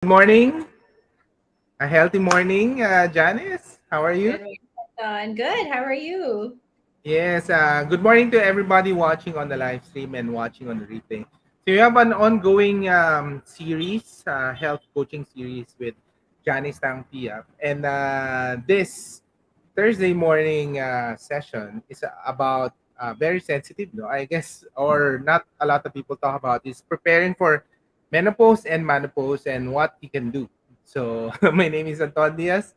Good morning. A healthy morning, Janice. How are you? Good morning, Don. Good. How are you? Yes. Good morning to everybody watching on the live stream and watching on the replay. So we have an ongoing series, health coaching series with Janise Tang Piap, and this Thursday morning session is about very sensitive, no? I guess, or not a lot of people talk about is preparing for menopause and menopause and what you can do. So my name is Anton Diaz,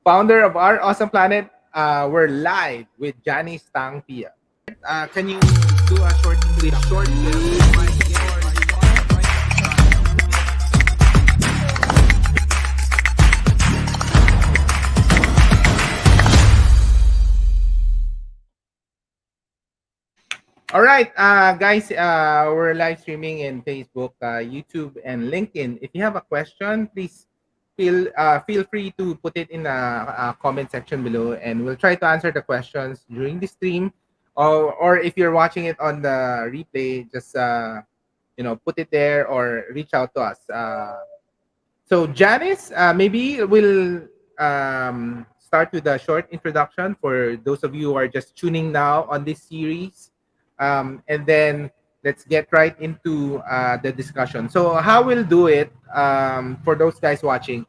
founder of Our Awesome Planet. We're live with Janice Tang Pia. Can you do a short introduction? All right, guys, we're live streaming in Facebook, YouTube, and LinkedIn. If you have a question, please feel free to put it in a comment section below, and we'll try to answer the questions during the stream. Or if you're watching it on the replay, just put it there or reach out to us. So Janice, maybe we'll start with a short introduction for those of you who are just tuning now on this series, and then let's get right into the discussion. So how we'll do it, for those guys watching,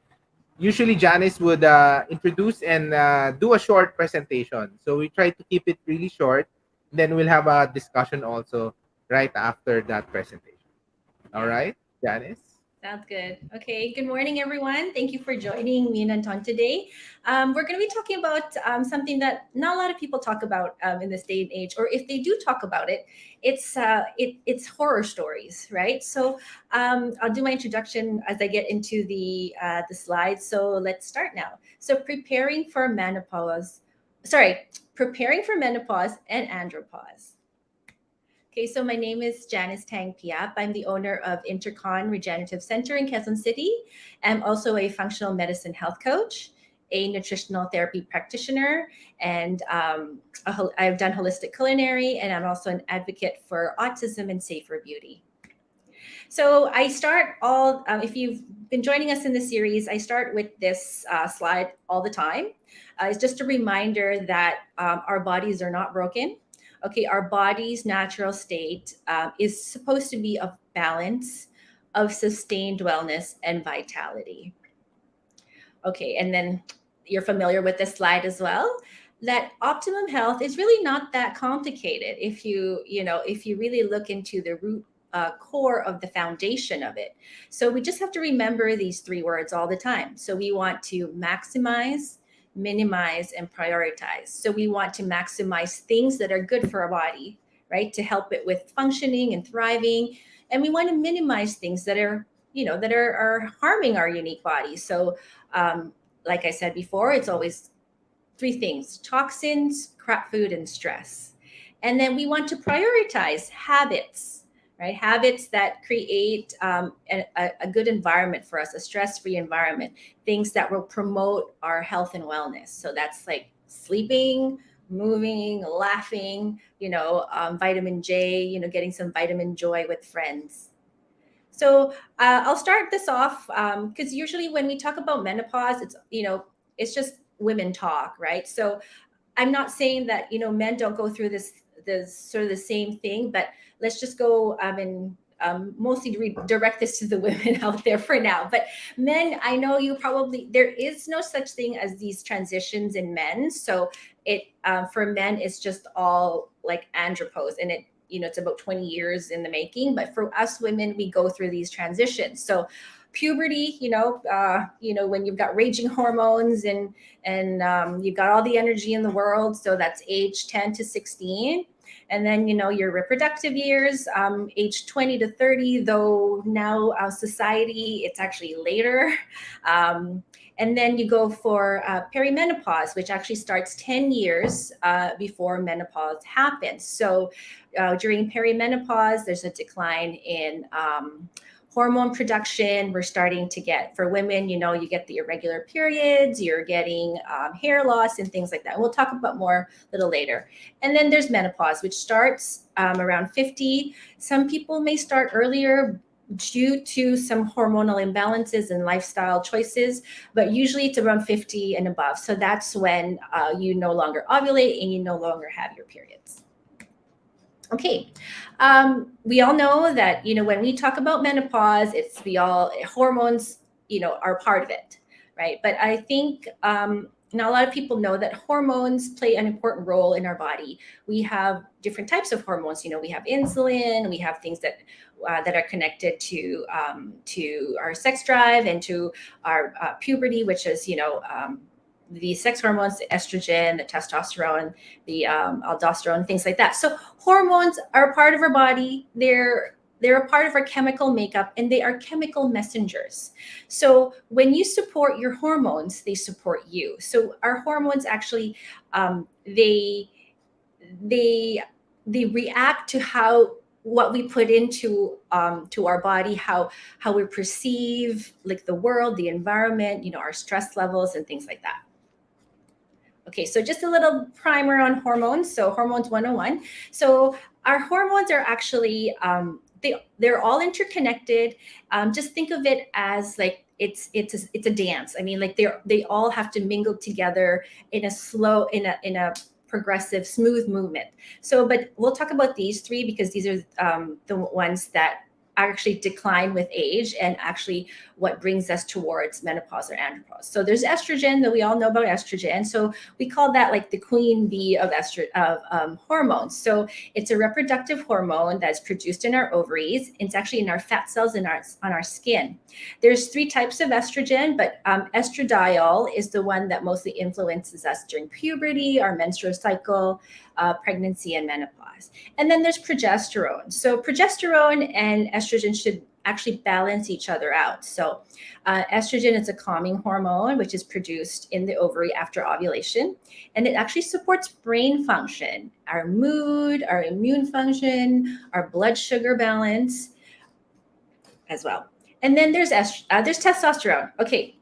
usually Janice would introduce and do a short presentation. So we try to keep it really short. Then we'll have a discussion also right after that presentation. All Yeah, right, Janice? sounds good. Okay. Good morning, everyone. Thank you for joining me and Anton today. We're going to be talking about something that not a lot of people talk about in this day and age, or if they do talk about it, it's horror stories, right? So I'll do my introduction as I get into the slides. So let's start now. So preparing for menopause and andropause. Okay, so my name is Janise Tang Piap. I'm the owner of Intercon Regenerative Center in Quezon City. I'm also a functional medicine health coach, a nutritional therapy practitioner, and I've done holistic culinary, and I'm also an advocate for autism and safer beauty. So I start if you've been joining us in the series, I start with this slide all the time. It's just a reminder that our bodies are not broken. Okay, our body's natural state is supposed to be of balance, of sustained wellness and vitality. Okay, and then you're familiar with this slide as well. That optimum health is really not that complicated if you really look into the root core of the foundation of it. So we just have to remember these three words all the time. So we want to maximize, minimize, and prioritize. So we want to maximize things that are good for our body, right? To help it with functioning and thriving. And we want to minimize things that are harming our unique body. So like I said before, it's always three things: toxins, crap food, and stress. And then we want to prioritize habits, right? Habits that create a good environment for us, a stress free environment, things that will promote our health and wellness. So that's like sleeping, moving, laughing, vitamin J, getting some vitamin joy with friends. So I'll start this off because usually when we talk about menopause, it's just women talk, right? So I'm not saying that men don't go through this sort of the same thing, but let's just go and mostly direct this to the women out there for now. But men, I know there is no such thing as these transitions in men. So it for men, it's just all like andropause, and it's about 20 years in the making. But for us women, we go through these transitions. So puberty, when you've got raging hormones and you've got all the energy in the world. So that's age 10 to 16. And then, your reproductive years, age 20 to 30, though now society, it's actually later. And then you go for perimenopause, which actually starts 10 years before menopause happens. So during perimenopause, there's a decline in hormone production. We're starting to get, for women, you get the irregular periods, you're getting hair loss and things like that. We'll talk about more a little later. And then there's menopause, which starts around 50. Some people may start earlier, due to some hormonal imbalances and lifestyle choices, but usually it's around 50 and above. So that's when you no longer ovulate and you no longer have your periods. Okay, we all know that, when we talk about menopause, hormones, are part of it, right? But I think not a lot of people know that hormones play an important role in our body. We have different types of hormones. We have insulin, we have things that are connected to our sex drive and to our puberty, which is, the sex hormones, the estrogen, the testosterone, the aldosterone, things like that. So hormones are a part of our body. They're a part of our chemical makeup, and they are chemical messengers. So when you support your hormones, they support you. So our hormones actually, they react to what we put into to our body, how we perceive like the world, the environment, our stress levels and things like that. Okay, so just a little primer on hormones. So hormones 101. So our hormones are actually they're all interconnected. Just think of it as like it's a dance. I mean, like they all have to mingle together in a progressive, smooth movement. So, but we'll talk about these three because these are the ones that actually decline with age and actually what brings us towards menopause or andropause. So there's estrogen, that we all know about estrogen. So we call that like the queen bee of hormones. So it's a reproductive hormone that's produced in our ovaries. It's actually in our fat cells on our skin. There's three types of estrogen, but estradiol is the one that mostly influences us during puberty, our menstrual cycle, pregnancy, and menopause. And then there's progesterone. So progesterone and estrogen should actually balance each other out. So estrogen is a calming hormone, which is produced in the ovary after ovulation. And it actually supports brain function, our mood, our immune function, our blood sugar balance as well. And then there's testosterone. Okay,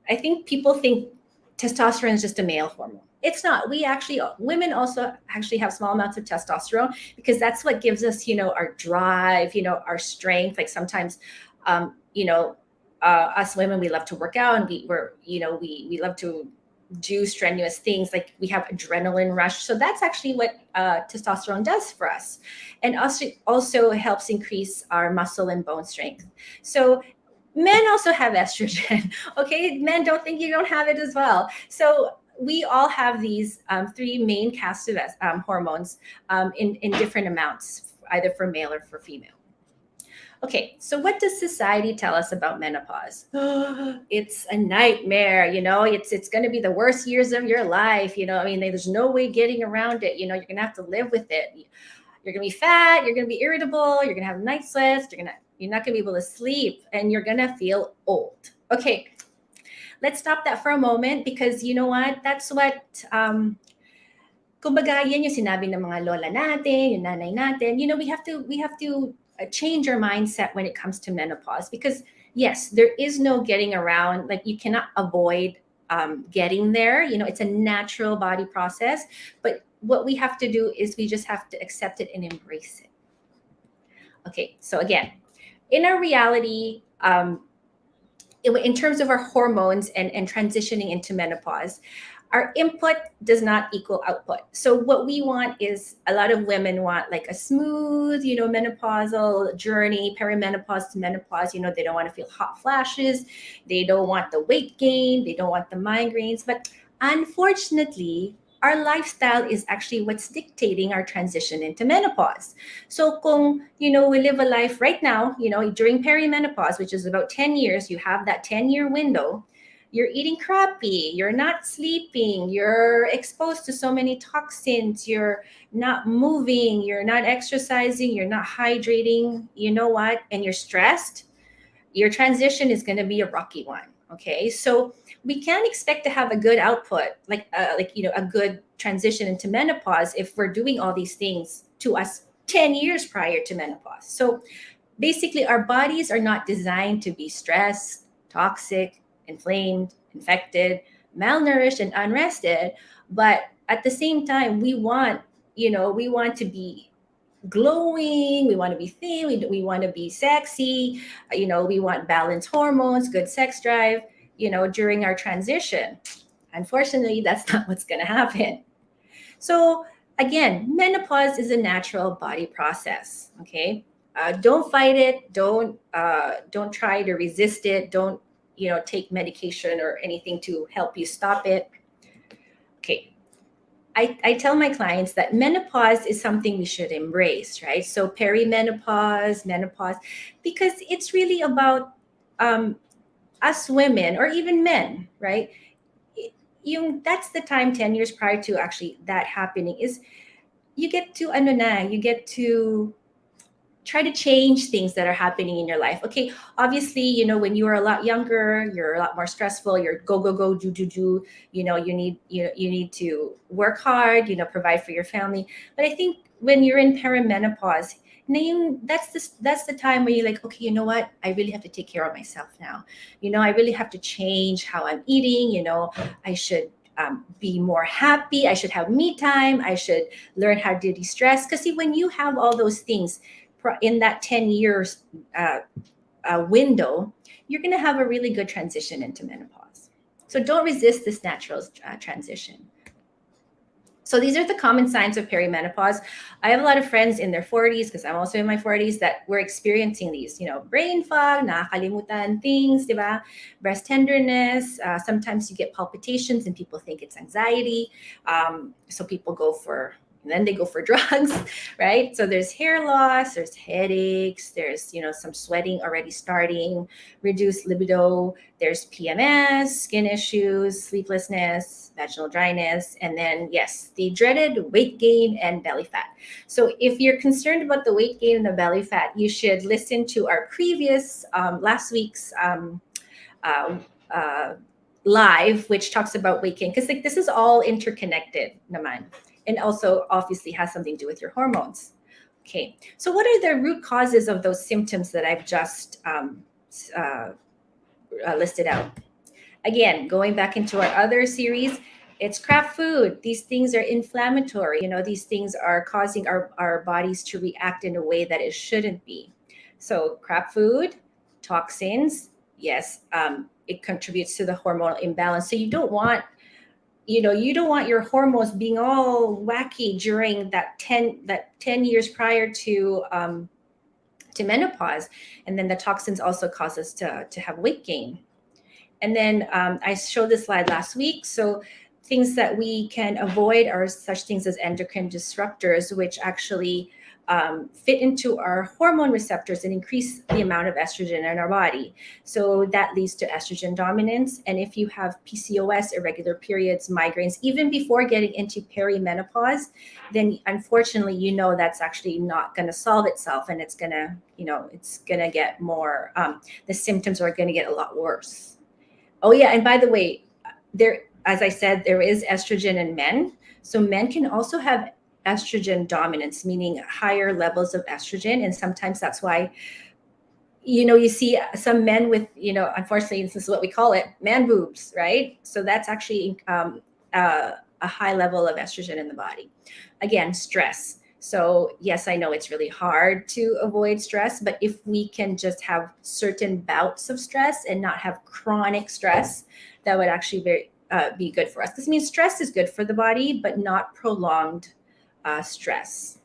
I think people think testosterone is just a male hormone. It's not. Women also actually have small amounts of testosterone because that's what gives us, our drive, our strength. Like sometimes, us women, we love to work out and we love to do strenuous things. Like we have adrenaline rush. So that's actually what testosterone does for us. And also helps increase our muscle and bone strength. So men also have estrogen. Okay, men, don't think you don't have it as well. So we all have these three main cast of hormones in different amounts, either for male or for female. Okay, so what does society tell us about menopause? It's a nightmare, it's going to be the worst years of your life. I mean, there's no way getting around it. You're going to have to live with it. You're going to be fat, you're going to be irritable, you're going to have night sweats, you're not going to be able to sleep, and you're going to feel old. Okay, let's stop that for a moment because you know what? That's what, kumbaga, yan yung sinabi ng mga lola natin, yung nanay natin. We have to change our mindset when it comes to menopause because yes, there is no getting around. Like you cannot avoid getting there. It's a natural body process, but what we have to do is we just have to accept it and embrace it. Okay, so again, in our reality, in terms of our hormones and transitioning into menopause, our input does not equal output. So what we want is, a lot of women want like a smooth, menopausal journey, perimenopause to menopause. They don't want to feel hot flashes. They don't want the weight gain. They don't want the migraines. But unfortunately, our lifestyle is actually what's dictating our transition into menopause. So kung, we live a life right now, during perimenopause, which is about 10 years, you have that 10-year window, you're eating crappy, you're not sleeping, you're exposed to so many toxins, you're not moving, you're not exercising, you're not hydrating, you know what? And you're stressed, your transition is going to be a rocky one. Okay, so we can't expect to have a good output, a good transition into menopause if we're doing all these things to us 10 years prior to menopause. So basically, our bodies are not designed to be stressed, toxic, inflamed, infected, malnourished, and unrested. But at the same time, we want to be glowing, we want to be thin, we want to be sexy, we want balanced hormones, good sex drive, during our transition. Unfortunately, that's not what's going to happen. So again, menopause is a natural body process. Okay, don't fight it. Don't try to resist it. Don't take medication or anything to help you stop it. Okay, I tell my clients that menopause is something we should embrace, right? So perimenopause, menopause, because it's really about um, us women or even men, right? That's the time 10 years prior to actually that happening is you get to ano na, you get to try to change things that are happening in your life. Okay, obviously, when you are a lot younger, you're a lot more stressful, you're go go go do do do, you need to work hard, provide for your family. But I think when you're in perimenopause, that's the time where you're like, okay, you know what? I really have to take care of myself now. I really have to change how I'm eating. I should be more happy. I should have me time. I should learn how to de-stress. Because see, when you have all those things in that 10 years window, you're going to have a really good transition into menopause. So don't resist this natural transition. So these are the common signs of perimenopause. I have a lot of friends in their 40s, because I'm also in my 40s, that were experiencing these, brain fog, nakakalimutan things, diba? Breast tenderness. Sometimes you get palpitations and people think it's anxiety. So people go for and then they go for drugs, right? So there's hair loss, there's headaches, there's some sweating already starting, reduced libido, there's PMS, skin issues, sleeplessness, vaginal dryness, and then yes, the dreaded weight gain and belly fat. So if you're concerned about the weight gain and the belly fat, you should listen to our previous last week's uh, uh, live, which talks about weight gain, because this is all interconnected, naman, and also obviously has something to do with your hormones. Okay, so what are the root causes of those symptoms that I've just listed out? Again, going back into our other series, it's craft food. These things are inflammatory. These things are causing our bodies to react in a way that it shouldn't be. So craft food, toxins, yes, it contributes to the hormonal imbalance. So you don't want your hormones being all wacky during that 10 years prior to menopause. And then the toxins also cause us to have weight gain. And then I showed this slide last week. So things that we can avoid are such things as endocrine disruptors, which actually fit into our hormone receptors and increase the amount of estrogen in our body. So that leads to estrogen dominance. And if you have PCOS, irregular periods, migraines, even before getting into perimenopause, then unfortunately, that's actually not going to solve itself, and it's going to get more, the symptoms are going to get a lot worse. Oh yeah, and by the way, as I said, there is estrogen in men. So men can also have estrogen dominance, meaning higher levels of estrogen, and sometimes that's why you see some men with unfortunately, this is what we call it, man boobs, right? So that's actually a high level of estrogen in the body. Again, stress. So yes, I know it's really hard to avoid stress, but if we can just have certain bouts of stress and not have chronic stress, that would actually be good for us. This means stress is good for the body, but not prolonged stress.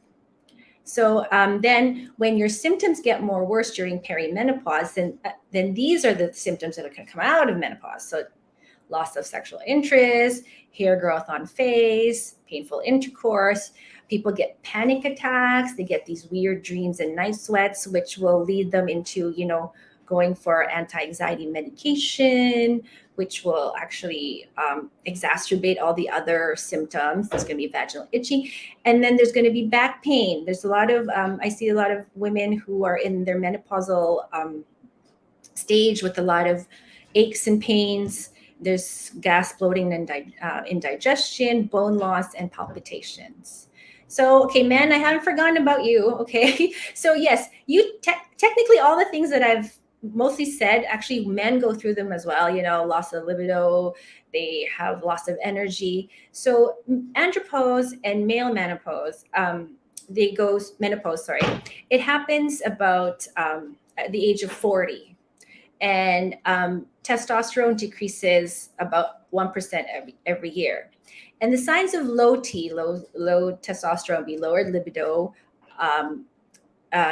So then when your symptoms get more worse during perimenopause, then these are the symptoms that are going to come out of menopause. So loss of sexual interest, hair growth on face, painful intercourse. People get panic attacks. They get these weird dreams and night sweats, which will lead them into, going for anti-anxiety medication, which will actually exacerbate all the other symptoms. There's going to be vaginal itching. And then there's going to be back pain. There's a lot of, I see a lot of women who are in their menopausal stage with a lot of aches and pains. There's gas, bloating, and indigestion, bone loss, and palpitations. So, okay, man, I haven't forgotten about you. Okay. So yes, you technically all the things that I've mostly said, actually men go through them as well, loss of libido, they have loss of energy. So andropause and male menopause, they go menopause. Sorry, it happens about at the age of 40, and testosterone decreases about 1% every year. And the signs of low testosterone be lowered libido, um,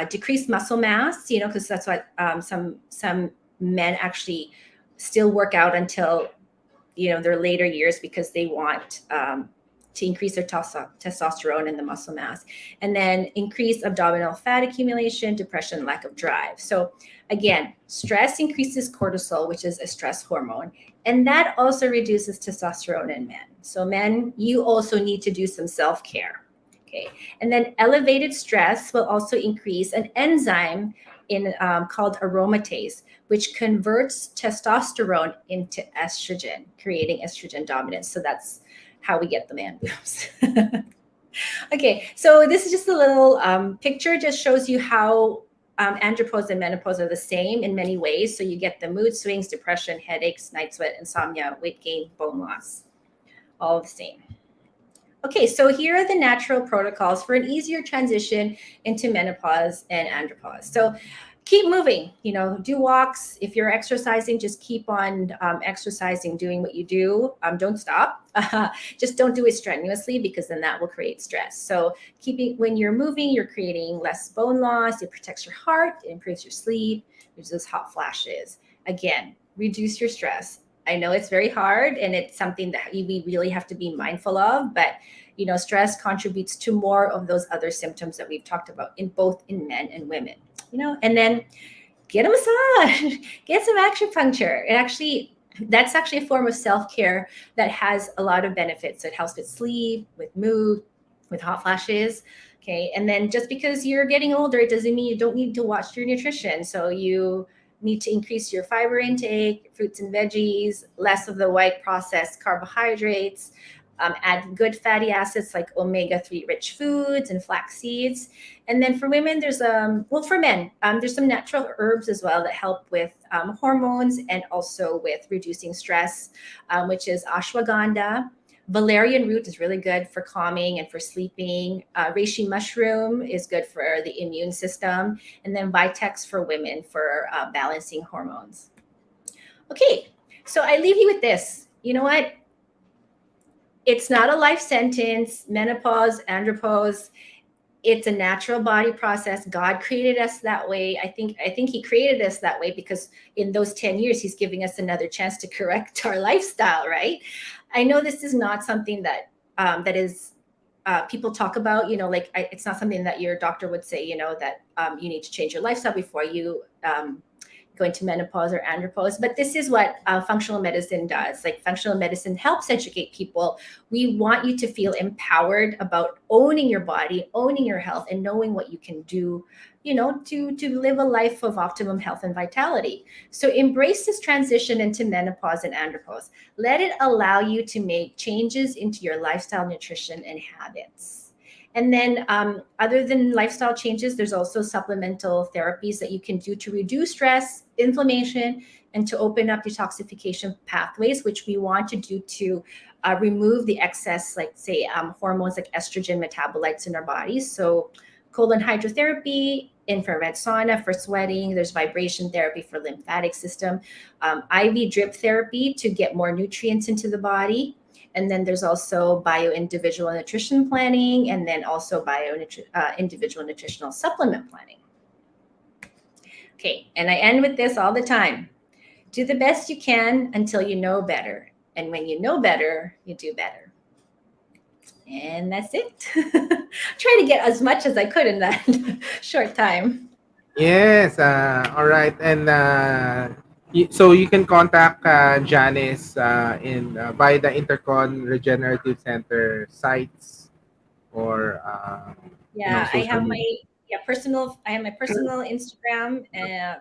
decreased muscle mass. Because that's what some men actually still work out until their later years because they want to increase their testosterone and the muscle mass, and then increase abdominal fat accumulation, depression, lack of drive. So again, stress increases cortisol, which is a stress hormone, and that also reduces testosterone in men. So men, you also need to do some self-care. Okay. And then elevated stress will also increase an enzyme called aromatase, which converts testosterone into estrogen, creating estrogen dominance. So that's how we get the man boobs. Okay, so this is just a little picture, just shows you how andropause and menopause are the same in many ways. So you get the mood swings, depression, headaches, night sweat, insomnia, weight gain, bone loss, all the same. Okay, so here are the natural protocols for an easier transition into menopause and andropause. So keep moving, do walks. If you're exercising, just keep on exercising, doing what you do. Don't stop. Just don't do it strenuously, because then that will create stress. So when you're moving, you're creating less bone loss. It protects your heart, it improves your sleep, reduces hot flashes. Again, reduce your stress. I know it's very hard, and it's something that we really have to be mindful of, but stress contributes to more of those other symptoms that we've talked about both in men and women. And then get a massage, get some acupuncture. That's actually a form of self-care that has a lot of benefits. It helps with sleep, with mood, with hot flashes. Okay. And then just because you're getting older, it doesn't mean you don't need to watch your nutrition. So you need to increase your fiber intake, fruits and veggies, less of the white processed carbohydrates, add good fatty acids like omega-3 rich foods and flax seeds. And then for women, for men, there's some natural herbs as well that help with hormones and also with reducing stress, which is ashwagandha. Valerian root is really good for calming and for sleeping. Reishi mushroom is good for the immune system. And then Vitex for women for balancing hormones. Okay, so I leave you with this. You know what? It's not a life sentence. Menopause, andropause, it's a natural body process. God created us that way. I think he created us that way because in those 10 years, he's giving us another chance to correct our lifestyle, right? I know this is not something that is people talk about, it's not something that your doctor would say, that you need to change your lifestyle before you go into menopause or andropause. But this is what functional medicine does. Like, functional medicine helps educate people. We want you to feel empowered about owning your body, owning your health, and knowing what you can do, to live a life of optimum health and vitality. So embrace this transition into menopause and andropause. Let it allow you to make changes into your lifestyle, nutrition, and habits. And then other than lifestyle changes, there's also supplemental therapies that you can do to reduce stress, inflammation, and to open up detoxification pathways, which we want to do to remove the excess, like say, hormones like estrogen metabolites in our bodies. So colon hydrotherapy, infrared sauna for sweating. There's vibration therapy for lymphatic system, IV drip therapy to get more nutrients into the body. And then there's also bio-individual nutrition planning, and then also bio-individual nutritional supplement planning. Okay, and I end with this all the time. Do the best you can until you know better. And when you know better, you do better. And that's it. Try to get as much as I could in that short time. Yes. All right. And so you can contact Janice in by the Intercon Regenerative Center sites or Yeah, I social have my media. personal Instagram,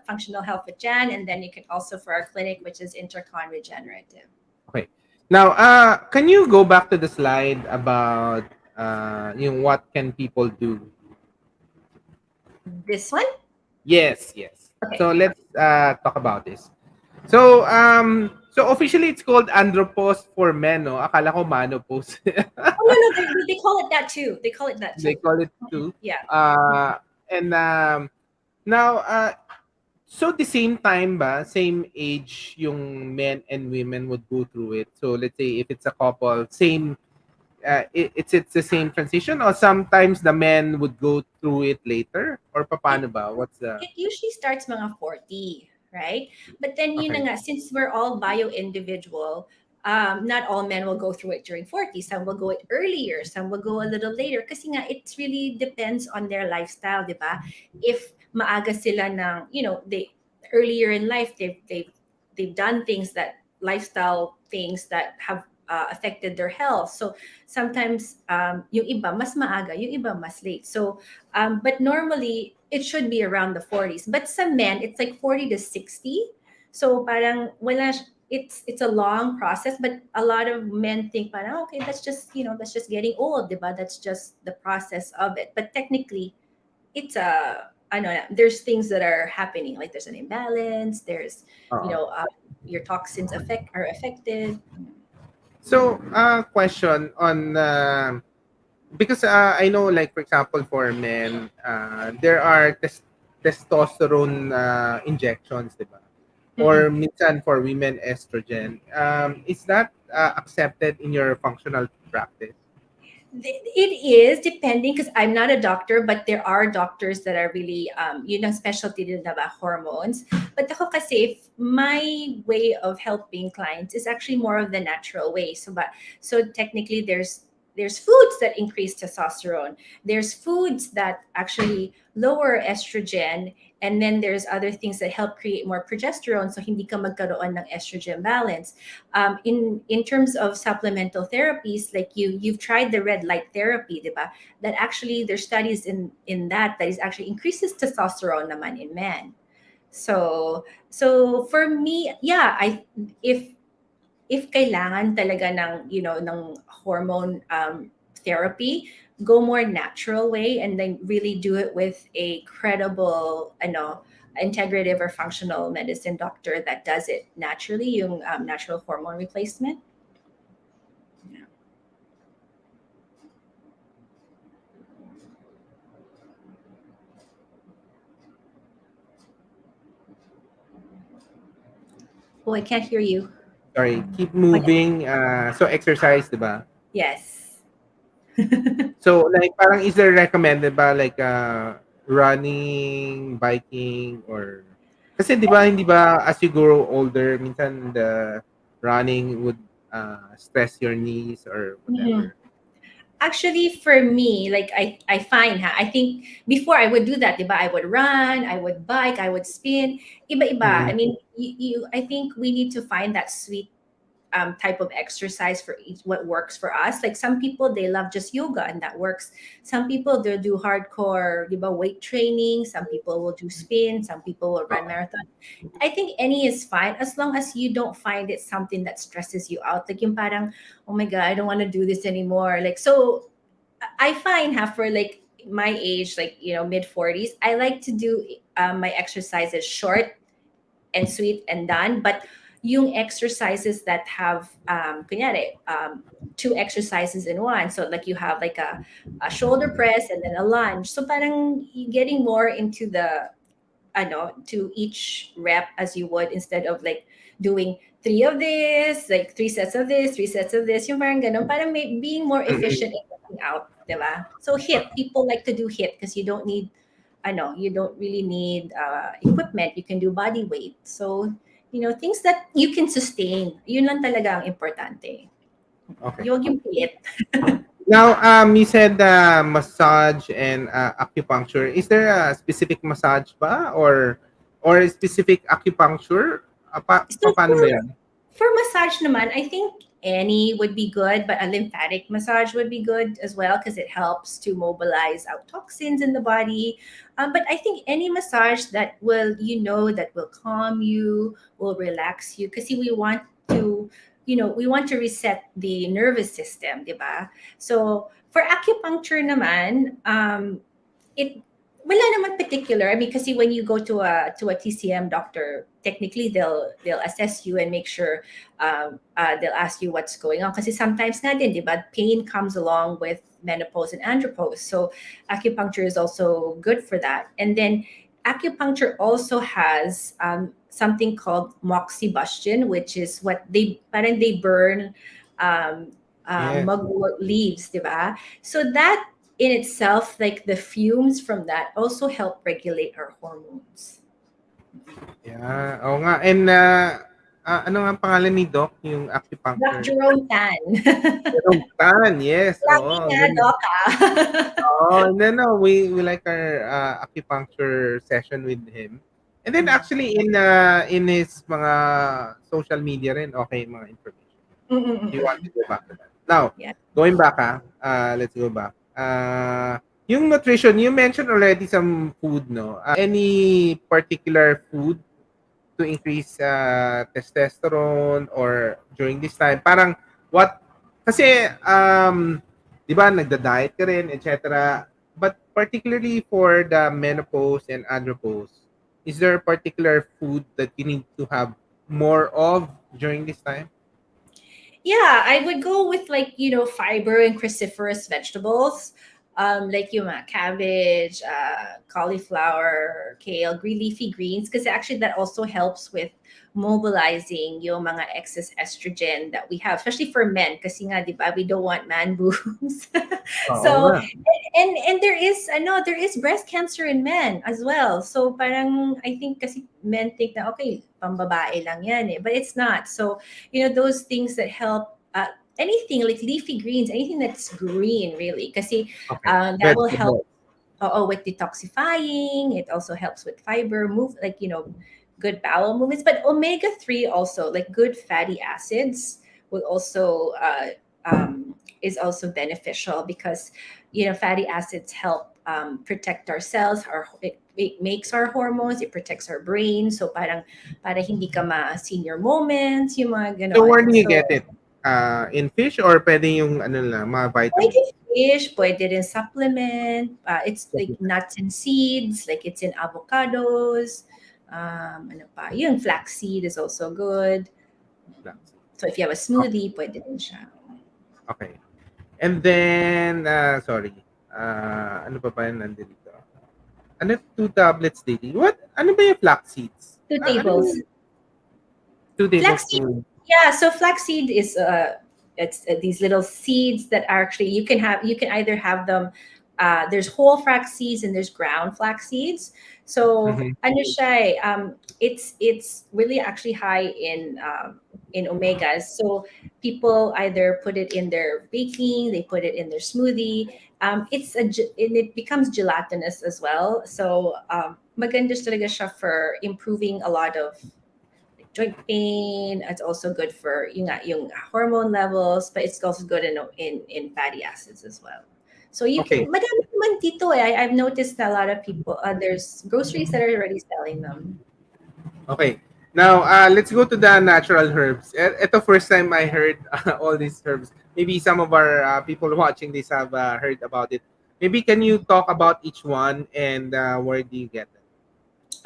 Functional Health with Jan, and then you can also for our clinic, which is Intercon Regenerative. Okay. Now, can you go back to the slide about what can people do? This one? Yes, yes. Okay. So let's talk about this. So So officially it's called Andropause for men, no? Akala ko Menopause. Oh no, no, they call it that too. They call it that They too. call it too. Yeah. And now so the same time ba, same age yung men and women would go through it. So let's say if it's a couple, same it's the same transition, or sometimes the men would go through it later, or It paano ba? What's the it usually starts mga 40, right? But then yun na okay? nga, since we're all bio-individual, not all men will go through it during 40. Some will go it earlier, some will go a little later. Kasi nga, it really depends on their lifestyle, di ba? If maaga sila ng, they earlier in life, they've done things that lifestyle things that have affected their health. So sometimes yung iba mas maaga, yung iba mas late. So but normally it should be around the 40s. But some men, it's like 40 to 60. So parang it's a long process, but a lot of men think parang okay, that's just getting old, diba? That's just the process of it. But technically, it's a I know there's things that are happening, like there's an imbalance, there's you Oo. know uh, your toxins are affected. So, question on because I know, like for example, for men, there are testosterone injections, diba? Or Mm-mm. minsan for women, estrogen. Is that accepted in your functional practice? It is depending because I'm not a doctor, but there are doctors that are really yun ang specialty nila ba hormones. But ako kasi my way of helping clients is actually more of the natural way. So technically there's foods that increase testosterone. There's foods that actually lower estrogen, and then there's other things that help create more progesterone so hindi ka magkaroon ng estrogen balance. In terms of supplemental therapies, like you've tried the red light therapy, diba? That actually there's studies in that is actually increases testosterone naman in men. So for me, yeah, I if kailangan talaga ng ng hormone therapy, go more natural way and then really do it with a credible integrative or functional medicine doctor that does it naturally, yung natural hormone replacement. Yeah. Oh, I can't hear you. Sorry, keep Oh, yeah. moving. So exercise, diba? Yes. So like parang is there recommended ba like running, biking, or kasi 'di ba hindi ba as you grow older minsan the running would stress your knees or Mhm. whatever. Actually, for me, like I find I think before I would do that, diba? I would run, I would bike, I would spin. Iba-iba. I Mm. mean, I think we need to find that sweet type of exercise for each what works for us. Like some people they love just yoga and that works. Some people they do hardcore, diba, weight training. Some people will do spin. Some people will run Oo. marathon. I think any is fine as long as you don't find it something that stresses you out. Like yung parang, oh my god, I don't want to do this anymore. Like so, I find for like my age, like mid 40s, I like to do my exercises short and sweet and done. But yung exercises that have kunyari, two exercises in one. So like you have like a shoulder press and then a lunge. So parang getting more into the to each rep as you would instead of like doing three of this, like three sets of this, three sets of this. Yung parang ganun, parang being more Mm. efficient in working out, diba? So hit, people like to do hit because you don't need, you don't really need equipment. You can do body weight. So, things that you can sustain. Yun lang talaga ang importante. Okay. Yung pilit. Now, you said massage and acupuncture. Is there a specific massage ba or a specific acupuncture? So Paano ba 'yan? for massage naman, I think any would be good, but a lymphatic massage would be good as well because it helps to mobilize out toxins in the body. But I think any massage that that will calm you, will relax you, because we want to, we want to reset the nervous system, diba? So for acupuncture naman, it wala naman particular. I mean, kasi when you go to a TCM doctor, technically they'll assess you and make sure they'll ask you what's going on. Kasi sometimes nga din, di ba, pain comes along with menopause and andropause. So acupuncture is also good for that. And then acupuncture also has something called moxibustion, which is what parang they burn um, Yes. mugwort leaves, di ba? So that in itself, like the fumes from that also help regulate our hormones. Yeah. Oo nga. And ano nga ang pangalan ni Doc, yung Doc acupuncture? Jerome Tan. Jerome Tan. Yes. Lagi Oo. nga, Ganun. Doc, ah. Oh, no. We like our acupuncture session with him. And then actually in his mga social media rin, okay, mga information. If you want to go back to that. Now, Yeah. going back let's go back. Yung nutrition, you mentioned already some food, no? Any particular food to increase testosterone or during this time? Parang what kasi 'di ba nagda-diet ka rin, etc. But particularly for the menopause and andropause, is there a particular food that you need to have more of during this time? Yeah, I would go with like, fiber and cruciferous vegetables, like yung mga cabbage, cauliflower, kale, green leafy greens, because actually that also helps with mobilizing yung mga excess estrogen that we have, especially for men, kasi nga, di ba, we don't want man boobs. Oo So, nga. and there is breast cancer in men as well. So parang I think kasi men think na okay, pambabae lang yan eh, but it's not. So those things that help, anything like leafy greens, anything that's green really, kasi Okay. that will help. Vegetable. With detoxifying. It also helps with fiber move, like good bowel movements. But omega 3 also, like good fatty acids, will also is also beneficial because fatty acids help protect our cells. It makes our hormones. It protects our brain. So para hindi ka ma-senior moments, yung mga So where ganon. do you So get it? In fish or pwede yung ano lang, mga pwede vitamins? fish, pwede rin supplement. It's like nuts and seeds, like it's in avocados. Ano pa? Yung flaxseed is also good. So if you have a smoothie, pwede rin siya. Okay. And then, sorry. Ano pa ba yung nandito? Ano 2 tablets daily? What? Ano ba yung flax seeds? Two Ano tables. yung 2 Flaxseed, tablespoons? yeah. So flaxseed is it's these little seeds that are actually you can either have them. There's whole flax seeds and there's ground flax seeds. So Mhm. ano siya, it's really actually high in omegas. So people either put it in their baking, they put it in their smoothie. And it becomes gelatinous as well. So maganda talaga siya for improving a lot of joint pain. It's also good for yung hormone levels, but it's also good in fatty acids as well. So you can Okay. madami naman dito eh. I've noticed that a lot of people there's groceries that are already selling them. Okay. Now, let's go to the natural herbs. Ito first time I heard all these herbs. Maybe some of our people watching this have heard about it. Maybe can you talk about each one and where do you get them?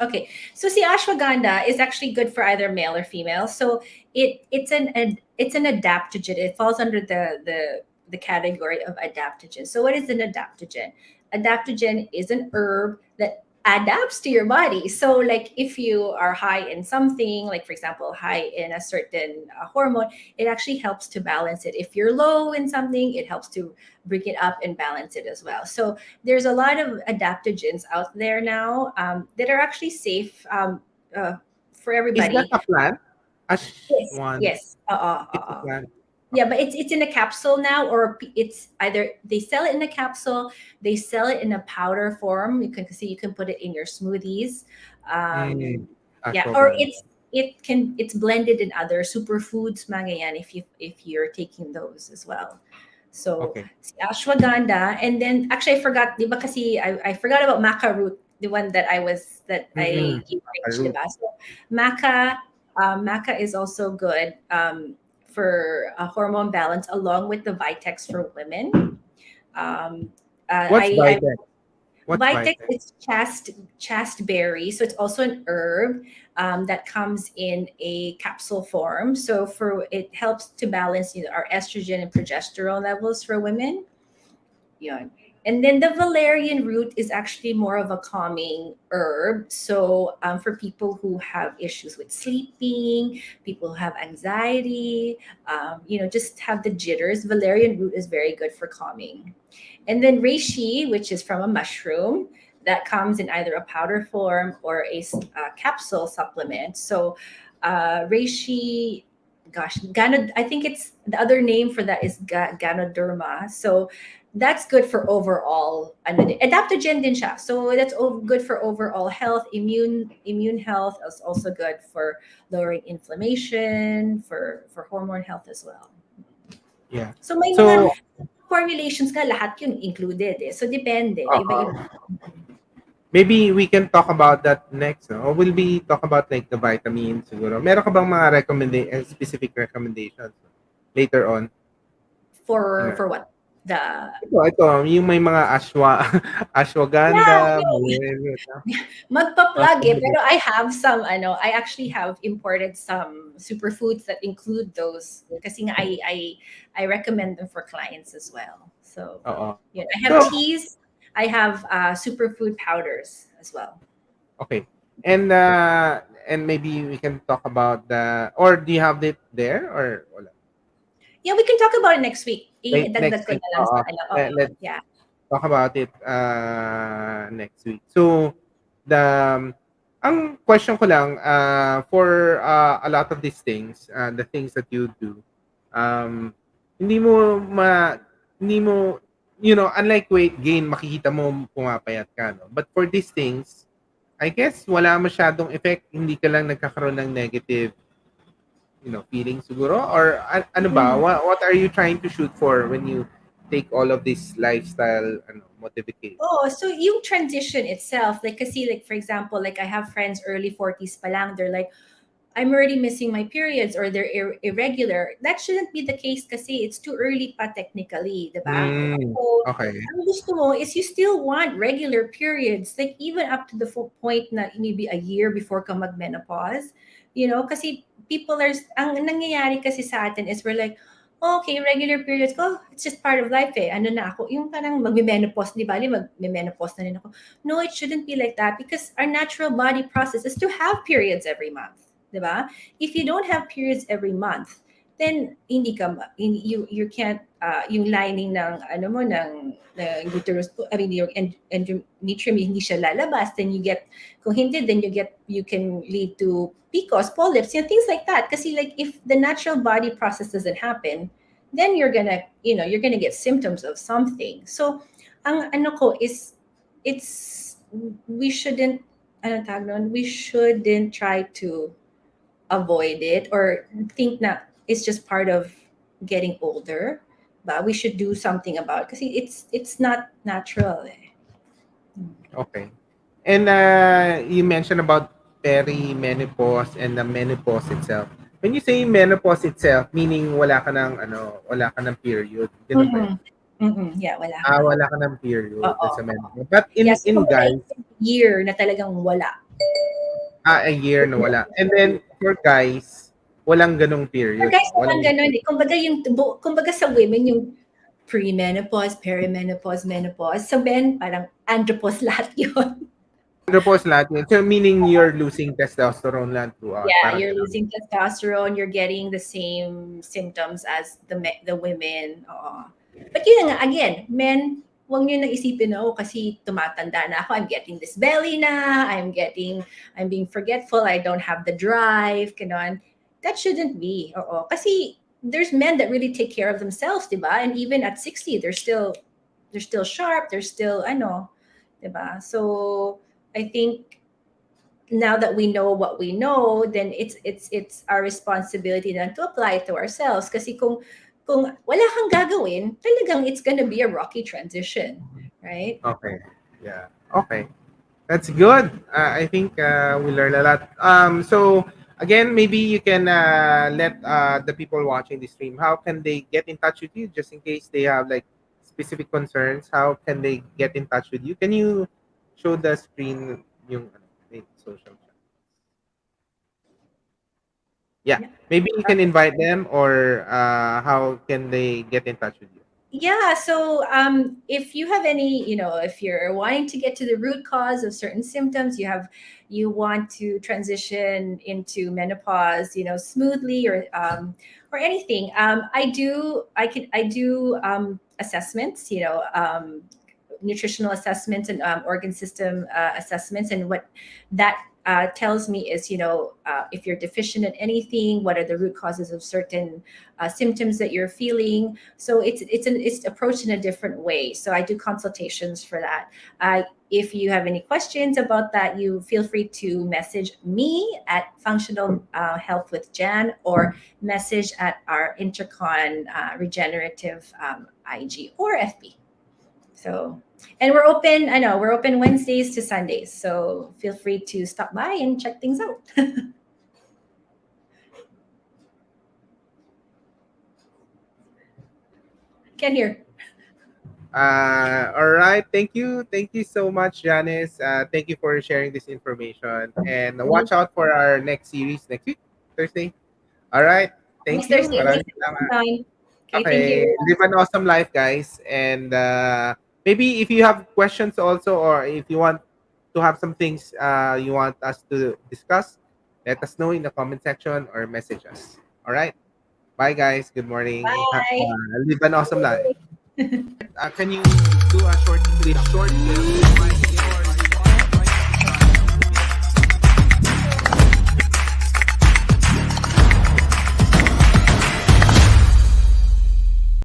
Okay, so see, ashwagandha is actually good for either male or female. So it's an adaptogen. It falls under the category of adaptogen. So what is an adaptogen? Adaptogen is an herb that adapts to your body. So like if you are high in something, like for example, high in a certain hormone, it actually helps to balance it. If you're low in something, it helps to bring it up and balance it as well. So there's a lot of adaptogens out there now that are actually safe uh, for Is that everybody. a plant? Ash Yes, one. yes. It's a plant. Yeah, Okay. but it's in a capsule now, or it's either they sell it in a capsule, they sell it in a powder form. You can put it in your smoothies. Mm, Um, yeah, or ashwagandha. it's blended in other superfoods, mga yan, if you're taking those as well. So Okay. si ashwagandha, and then actually I forgot, di ba kasi I forgot about maca root, the one that I Mm-mm. gave Rich, di Root. ba? So maca is also good for a hormone balance, along with the Vitex for women. Um, What's I Vitex? What's Vitex Vitex? is chasteberry, so it's also an herb that comes in a capsule form. So for it helps to balance, our estrogen and progesterone levels for women. Yeah. And then the valerian root is actually more of a calming herb. So for people who have issues with sleeping, people who have anxiety, just have the jitters, valerian root is very good for calming. And then reishi, which is from a mushroom that comes in either a powder form or a capsule supplement. So reishi, gosh, I think it's the other name for that is Ganoderma. So that's good for overall adaptogen din siya. So that's good for overall health, immune health is also good for lowering inflammation, for hormone health as well. Yeah. So may mga So, formulations ka, lahat yun included eh. So depende, iba-iba. maybe we can talk about that next, no? Or will we talk about like the vitamins siguro? Meron ka bang mga specific recommendations later on? For Ano? what? The Ito, yung may mga Yeah, ashwagandha, no. ano, Magpa-plug eh, pero I have some I actually have imported some superfoods that include those kasi nga I recommend them for clients as well. So, oo. yeah, I So, have teas, I have superfood powders as well. okay. And maybe we can talk about or do you have it there or wala? Yeah, we can talk about it next week. Next Idagdag ko week. na lang sa oo, Let's yeah. talk about it next week. So, the ang question ko lang for a lot of these things, the things that you do, um, hindi mo hindi mo, unlike weight gain, makikita mo pumapayat ka, no? But for these things, I guess wala masyadong effect, hindi ka lang nagkakaroon ng negative, feeling siguro, or ano ba, Mm. what are you trying to shoot for when you take all of this lifestyle modification? Oh, so yung transition itself, like kasi like for example, like I have friends early 40s pa lang, they're like, I'm already missing my periods or they're irregular. That shouldn't be the case kasi it's too early pa technically, diba? Hmm, So, okay. ang gusto mo is you still want regular periods, like even up to the full point na maybe a year before ka mag-menopause. Kasi ang nangyayari kasi sa atin is we're like, okay, regular periods ko, it's just part of life eh. Ano na ako, yung parang magme-menopause, di ba? Mag-menopause na rin ako. No, it shouldn't be like that because our natural body process is to have periods every month. Diba? If you don't have periods every month, then you can't yung lining ng ng uterus, I mean your endometrium hindi siya lalabas, then you get, kung hindi, then you can lead to PCOS, polyps, things like that. Kasi like if the natural body process doesn't happen, then you're gonna get symptoms of something. So ang ano ko is it's we shouldn't we shouldn't try to avoid it or think that it's just part of getting older, but we should do something about it because it's not natural eh. Okay. And you mentioned about perimenopause and the menopause itself. When you say menopause itself, meaning wala ka ng period. Ganun ba yun? Mm-mm. Mm-mm. Yeah, wala ka na. Wala ka ng period Oo. sa menopause. But Yeah, in so in kumbaga guys, yung year na talagang wala. a year na wala. And then for guys, walang ganong Or period, guys, no? walang Walang ganun eh. Kumbaga sa women, yung pre-menopause, perimenopause, menopause. Sa men, parang andropause lahat yun. menopause lahat yun. So meaning you're losing testosterone lang throughout. Yeah, Parang you're ganun. losing testosterone, you're getting the same symptoms as the women. Oo. But yun nga, again, men, huwag nyo na isipin na, kasi tumatanda na ako, I'm getting this belly na, I'm being forgetful, I don't have the drive, ganon. That shouldn't be. Oo. Kasi there's men that really take care of themselves, diba? And even at 60, they're still sharp, they're still, diba? So, I think now that we know what we know, then it's our responsibility then to apply it to ourselves. Kasi kung wala kang gagawin, talagang it's gonna be a rocky transition, right? Okay. Yeah. Okay. That's good. I think we learned a lot. So again, maybe you can let the people watching the stream, how can they get in touch with you, just in case they have like specific concerns? How can they get in touch with you? Can you show the screen yung ano, wait, social chat. Yeah, Yeah. maybe you can invite them, or how can they get in touch with you? Yeah, so if you have any, if you're wanting to get to the root cause of certain symptoms, you want to transition into menopause, smoothly, or anything. I do assessments, nutritional assessments and organ system assessments, and what that tells me is, if you're deficient in anything, what are the root causes of certain symptoms that you're feeling. So it's approached in a different way. So I do consultations for that. If you have any questions about that, you feel free to message me at Functional Health with Jan, or message at our Intercon Regenerative IG or FB. So, and we're open. I know we're open Wednesdays to Sundays. So feel free to stop by and check things out. Can't hear. All right. Thank you so much, Janice. Thank you for sharing this information. And watch out for our next series next week, Thursday. All right. Thank Next you. Thursday, Maraming Thursday, salamat. time. Okay, thank Okay. you. Live an awesome life, guys. And maybe if you have questions also, or if you want to have some things you want us to discuss, let us know in the comment section or message us. All right. Bye, guys. Good morning. Bye. Live an awesome life. Can you do a short